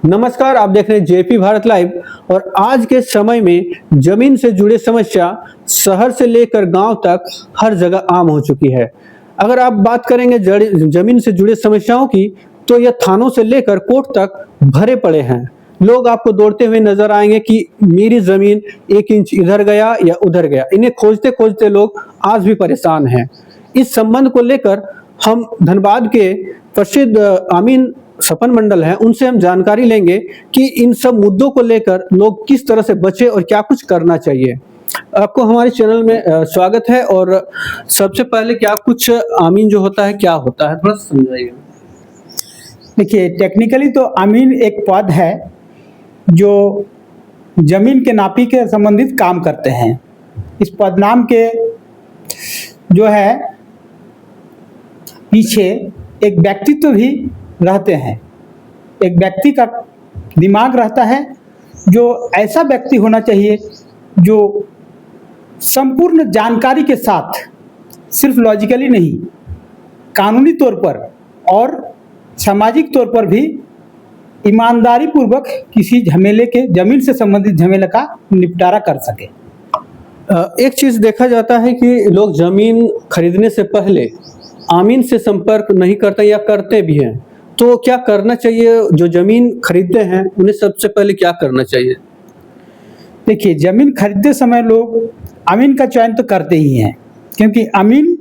नमस्कार, आप देख रहे हैं जेपी भारत लाइव। और आज के समय में जमीन से जुड़े समस्या शहर से लेकर गांव तक हर जगह आम हो चुकी है। अगर आप बात करेंगे जमीन से जुड़े समस्याओं की, तो यह थानों से लेकर कोर्ट तक भरे पड़े हैं। लोग आपको दौड़ते हुए नजर आएंगे कि मेरी जमीन 1 इंच इधर गया या उधर गया। इन्हें खोजते खोजते लोग आज भी परेशान हैं। इस संबंध को लेकर हम धनबाद के प्रसिद्ध अमीन सपन मंडल हैं, उनसे हम जानकारी लेंगे कि इन सब मुद्दों को लेकर लोग किस तरह से बचे और क्या कुछ करना चाहिए। आपको हमारे चैनल में स्वागत है। और सबसे पहले क्या कुछ आमीन जो होता है, क्या होता है, थोड़ा समझाइए। देखिए, टेक्निकली तो अमीन एक पद है जो जमीन के नापी के संबंधित काम करते हैं। इस पदनाम के जो है पीछे एक व्यक्तित्व भी रहते हैं। एक व्यक्ति का दिमाग रहता है, जो ऐसा व्यक्ति होना चाहिए जो संपूर्ण जानकारी के साथ, सिर्फ लॉजिकली नहीं, कानूनी तौर पर और सामाजिक तौर पर भी ईमानदारी पूर्वक किसी झमेले के, जमीन से संबंधित झमेले का निपटारा कर सके। एक चीज देखा जाता है कि लोग जमीन खरीदने से पहले आमीन से संपर्क नहीं करते या करते भी हैं, तो क्या करना चाहिए? जो जमीन खरीदते हैं उन्हें सबसे पहले क्या करना चाहिए? देखिए, जमीन खरीदते समय लोग अमीन का चयन तो करते ही हैं, क्योंकि अमीन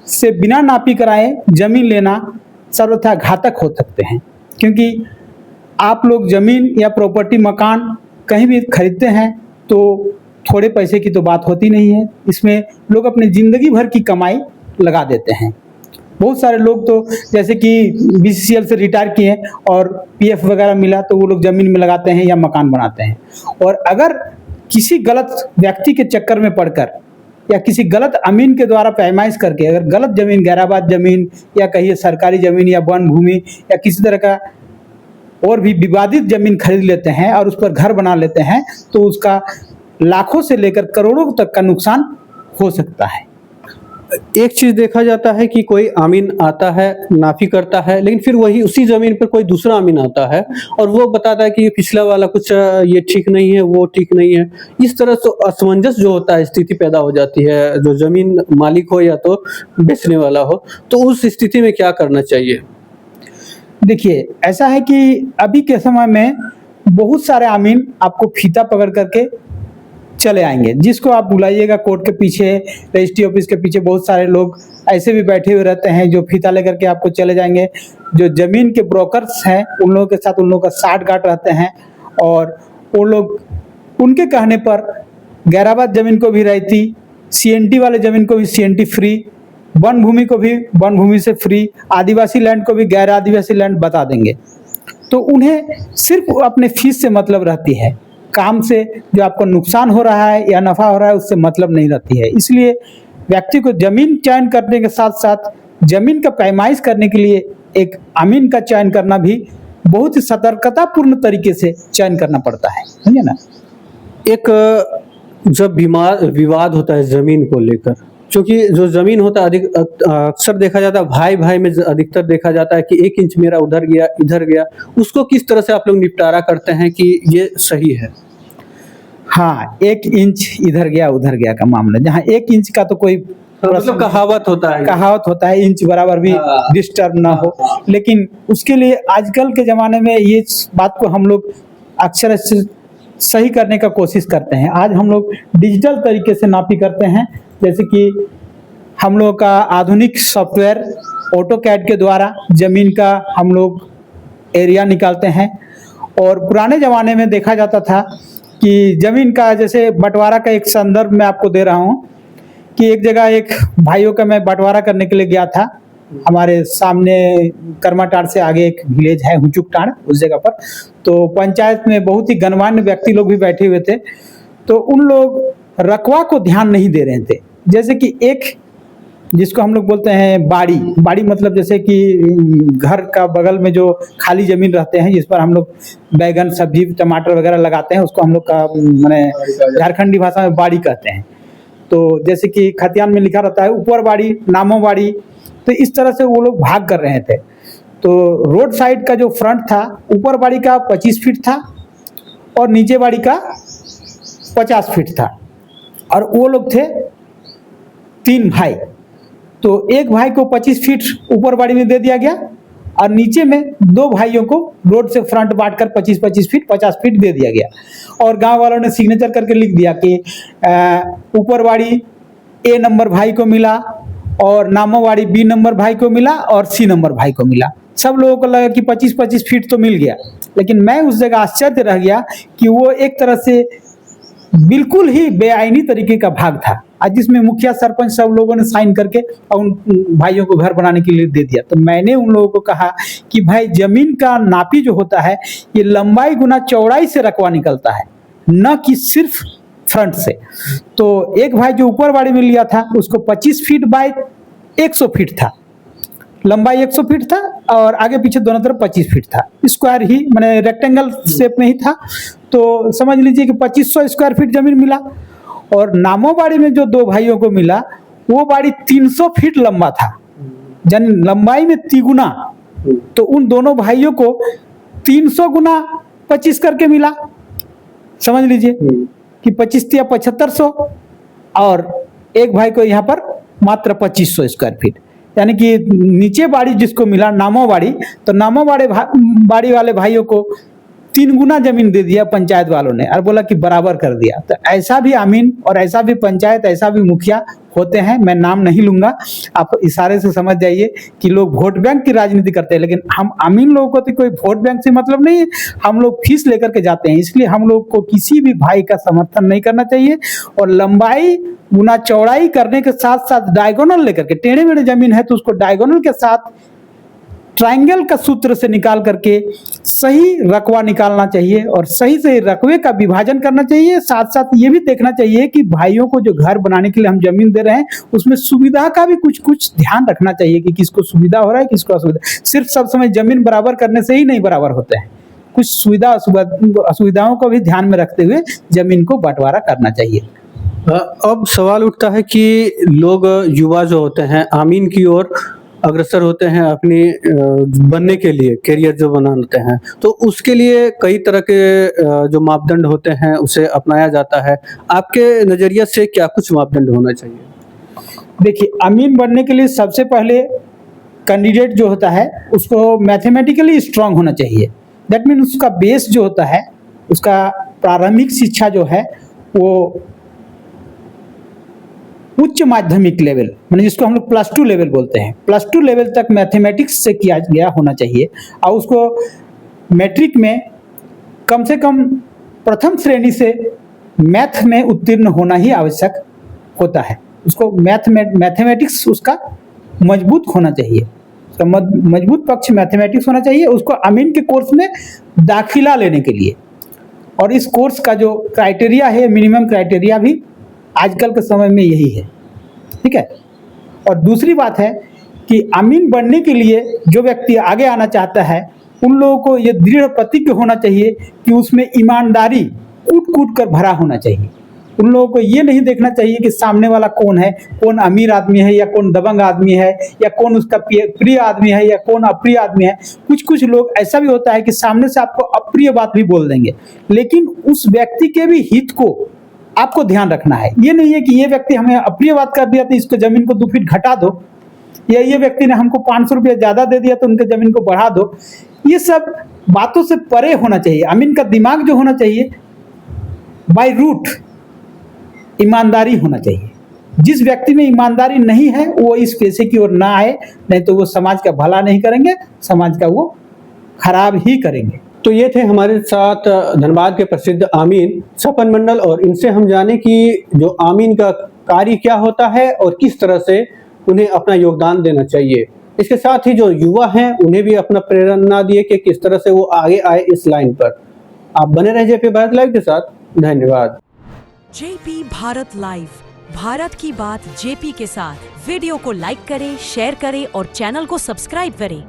से बिना नापी कराए जमीन लेना सर्वथा घातक हो सकते हैं। क्योंकि आप लोग जमीन या प्रॉपर्टी, मकान कहीं भी खरीदते हैं तो थोड़े पैसे की तो बात होती नहीं है। इसमें लोग अपनी ज़िंदगी भर की कमाई लगा देते हैं। बहुत सारे लोग तो जैसे कि बीसीसीएल से रिटायर किए और पीएफ वगैरह मिला तो वो लोग ज़मीन में लगाते हैं या मकान बनाते हैं। और अगर किसी गलत व्यक्ति के चक्कर में पड़कर या किसी गलत अमीन के द्वारा पैमाइश करके अगर गलत ज़मीन, गैराबाद ज़मीन या कहिए सरकारी ज़मीन या वन भूमि या किसी तरह का और भी विवादित ज़मीन खरीद लेते हैं और उस पर घर बना लेते हैं, तो उसका लाखों से लेकर करोड़ों तक का नुकसान हो सकता है। एक चीज देखा जाता है कि कोई आमीन आता है, नाफी करता है, लेकिन फिर वही उसी जमीन पर कोई दूसरा आमीन आता है और वो बताता है कि ये पिछला वाला कुछ ये ठीक नहीं है, वो ठीक नहीं है। इस तरह से असमंजस जो होता है, स्थिति पैदा हो जाती है, जो जमीन मालिक हो या तो बेचने वाला हो। तो उस स्थिति में क्या करना चाहिए? देखिए, ऐसा है कि अभी के समय में बहुत सारे आमीन आपको फीता पकड़ करके चले आएंगे। जिसको आप बुलाइएगा कोर्ट के पीछे, रजिस्ट्री ऑफिस के पीछे बहुत सारे लोग ऐसे भी बैठे हुए रहते हैं जो फीता लेकर के आपको चले जाएंगे। जो जमीन के ब्रोकर्स हैं उन लोगों के साथ उन लोगों का साठ-गांठ रहते हैं और वो लोग उनके कहने पर गैराबाद जमीन को भी रहती, सीएनटी वाले जमीन को भी सीएनटी फ्री, वन भूमि को भी वन भूमि से फ्री, आदिवासी लैंड को भी गैर आदिवासी लैंड बता देंगे। तो उन्हें सिर्फ अपने फीस से मतलब रहती है, काम से जो आपको नुकसान हो रहा है या नफा हो रहा है उससे मतलब नहीं रहती है। इसलिए व्यक्ति को जमीन चयन करने के साथ साथ जमीन का पैमाइश करने के लिए एक अमीन का चयन करना भी बहुत ही सतर्कतापूर्ण तरीके से चयन करना पड़ता है, समझे ना। एक जब विवाद होता है जमीन को लेकर, क्योंकि जो जमीन होता है अक्सर देखा जाता है भाई भाई में अधिकतर देखा जाता है कि 1 इंच मेरा उधर गया, इधर गया, उसको किस तरह से आप लोग निपटारा करते हैं कि ये सही है? हाँ, 1 इंच इधर गया उधर गया का मामला, जहाँ 1 इंच का तो कोई मतलब कहावत होता है, इंच बराबर भी डिस्टर्ब ना हो। लेकिन उसके लिए आजकल के ज़माने में ये बात को हम लोग अक्सर सही करने का कोशिश करते हैं। आज हम लोग डिजिटल तरीके से नापी करते हैं, जैसे कि हम लोग का आधुनिक सॉफ्टवेयर ऑटोकैड के द्वारा ज़मीन का हम लोग एरिया निकालते हैं। और पुराने ज़माने में देखा जाता था कि ज़मीन का, जैसे बंटवारा का एक संदर्भ मैं आपको दे रहा हूँ कि एक जगह एक भाइयों का मैं बंटवारा करने के लिए गया था। हमारे सामने कर्माटाड़ से आगे एक विलेज है हुचुकटाड़, उस जगह पर तो पंचायत में बहुत ही गणमान्य व्यक्ति लोग भी बैठे हुए थे। तो उन लोग रकवा को ध्यान नहीं दे रहे थे। जैसे कि एक, जिसको हम लोग बोलते हैं बाड़ी मतलब जैसे कि घर का बगल में जो खाली जमीन रहते हैं जिस पर हम लोग बैगन, सब्जी, टमाटर वगैरह लगाते हैं, उसको हम लोग का माने झारखंडी भाषा में बाड़ी कहते हैं। तो जैसे कि खतियान में लिखा रहता है ऊपर बाड़ी, नामो बाड़ी, तो इस तरह से वो लोग भाग कर रहे थे। तो रोड साइड का जो फ्रंट था, ऊपर बाड़ी का 25 फीट था और नीचे बाड़ी का 50 फीट था। और वो लोग थे 3 भाई। तो एक भाई को 25 फीट ऊपर बाड़ी में दे दिया गया और नीचे में 2 भाइयों को रोड से फ्रंट बांटकर 25-25 फीट 50 फीट दे दिया गया। और गांव वालों ने सिग्नेचर करके लिख दिया कि ऊपर बाड़ी ए नंबर भाई को मिला और नामोवाड़ी बी नंबर भाई को मिला और सी नंबर भाई को मिला। सब लोगों को लगा कि 25-25 फीट तो मिल गया, लेकिन मैं उस जगह आश्चर्य रह गया कि वो एक तरह से बिल्कुल ही बेआईनी तरीके का भाग था, जिसमें मुखिया सरपंच सब लोगों ने साइन करके और उन भाइयों को घर बनाने के लिए दे दिया। तो मैंने उन लोगों को कहा कि भाई जमीन का नापी जो होता है ये लंबाई गुना चौड़ाई से रकबा निकलता है, न कि सिर्फ फ्रंट से। तो एक भाई जो ऊपर बाड़ी में लिया था उसको 25 फीट बाय 100 फीट था, लंबाई 100 फीट था और आगे पीछे दोनों तरफ 25 फीट था। स्क्वायर ही माने रेक्टेंगल शेप में ही था। तो समझ लीजिए कि 2500 स्क्वायर फीट जमीन मिला। और नामो बाड़ी में जो 2 भाइयों को मिला वो बाड़ी 300 फीट लंबा था, यानी लंबाई में तिगुना। तो उन दोनों भाइयों को 300 गुना 25 करके मिला। समझ लीजिए कि 25 या 7500 और एक भाई को यहाँ पर मात्र 2500 स्क्वायर फीट, यानी कि नीचे बाड़ी जिसको मिला नामो बाड़ी, तो नामो बाड़ी वाले भाइयों को 3 गुना जमीन दे दिया पंचायत वालों ने और बोला कि बराबर कर दिया। तो ऐसा भी अमीन और ऐसा भी पंचायत, ऐसा भी मुखिया होते हैं। मैं नाम नहीं लूंगा, आप इशारे से समझ जाइए कि लोग वोट बैंक की राजनीति करते हैं, लेकिन हम अमीन लोगों को तो कोई वोट बैंक से मतलब नहीं है। हम लोग फीस लेकर के जाते हैं, इसलिए हम लोग को किसी भी भाई का समर्थन नहीं करना चाहिए। और लंबाई गुना चौड़ाई करने के साथ साथ डायगोनल लेकर के, टेढ़े मेढ़े जमीन है तो उसको डायगोनल के साथ ट्रायंगल का सूत्र से निकाल करके सही रकबा निकालना चाहिए और सही सही रकबे का विभाजन करना चाहिए। साथ साथ ये भी देखना चाहिए कि भाइयों को जो घर बनाने के लिए हम जमीन दे रहे हैं उसमें सुविधा का भी कुछ कुछ ध्यान रखना चाहिए कि किसको सुविधा हो रहा है किसको असुविधा। सिर्फ सब समय जमीन बराबर करने से ही नहीं बराबर होते हैं, कुछ सुविधा असुविधाओं को भी ध्यान में रखते हुए जमीन को बंटवारा करना चाहिए। अब सवाल उठता है कि लोग युवा जो होते हैं आमीन की ओर अग्रसर होते हैं अपनी बनने के लिए, करियर जो बनाते हैं, तो उसके लिए कई तरह के जो मापदंड होते हैं उसे अपनाया जाता है। आपके नज़रिए से क्या कुछ मापदंड होना चाहिए? देखिए, अमीन बनने के लिए सबसे पहले कैंडिडेट जो होता है उसको मैथमेटिकली स्ट्रांग होना चाहिए। दैट मीन उसका बेस जो होता है, उसका प्रारंभिक शिक्षा जो है वो उच्च माध्यमिक लेवल, माने जिसको हम लोग +2 लेवल बोलते हैं, +2 लेवल तक मैथमेटिक्स से किया गया होना चाहिए। और उसको मैट्रिक में कम से कम प्रथम श्रेणी से मैथ में उत्तीर्ण होना ही आवश्यक होता है। उसको मैथमेटिक्स उसका मजबूत होना चाहिए, उसका मजबूत पक्ष मैथमेटिक्स होना चाहिए। उसको अमीन के कोर्स में दाखिला लेने के लिए, और इस कोर्स का जो क्राइटेरिया है, मिनिमम क्राइटेरिया भी आजकल के समय में यही है, ठीक है। और दूसरी बात है कि अमीन बनने के लिए जो व्यक्ति आगे आना चाहता है उन लोगों को ये दृढ़ प्रतिज्ञ होना चाहिए कि उसमें ईमानदारी कूट कूट कर भरा होना चाहिए। उन लोगों को ये नहीं देखना चाहिए कि सामने वाला कौन है, कौन अमीर आदमी है या कौन दबंग आदमी है या कौन उसका प्रिय आदमी है या कौन अप्रिय आदमी है। कुछ कुछ लोग ऐसा भी होता है कि सामने से आपको अप्रिय बात भी बोल देंगे, लेकिन उस व्यक्ति के भी हित को आपको ध्यान रखना है। ये नहीं है कि ये व्यक्ति हमें अप्रिय बात कर दिया तो इसको जमीन को 2 फीट घटा दो, या ये व्यक्ति ने हमको 500 रुपया ज्यादा दे दिया तो उनके जमीन को बढ़ा दो। ये सब बातों से परे होना चाहिए। अमीन का दिमाग जो होना चाहिए बाय रूट ईमानदारी होना चाहिए। जिस व्यक्ति में ईमानदारी नहीं है वो इस पेशे की ओर ना आए, नहीं तो वो समाज का भला नहीं करेंगे, समाज का वो खराब ही करेंगे। तो ये थे हमारे साथ धनबाद के प्रसिद्ध आमीन सपन मंडल, और इनसे हम जाने कि जो आमीन का कार्य क्या होता है और किस तरह से उन्हें अपना योगदान देना चाहिए। इसके साथ ही जो युवा हैं उन्हें भी अपना प्रेरणा दिए कि किस तरह से वो आगे आए इस लाइन पर। आप बने रहे जेपी भारत लाइव के साथ। धन्यवाद। जेपी भारत लाइव, भारत की बात जेपी के साथ। वीडियो को लाइक करें, शेयर करें और चैनल को सब्सक्राइब करें।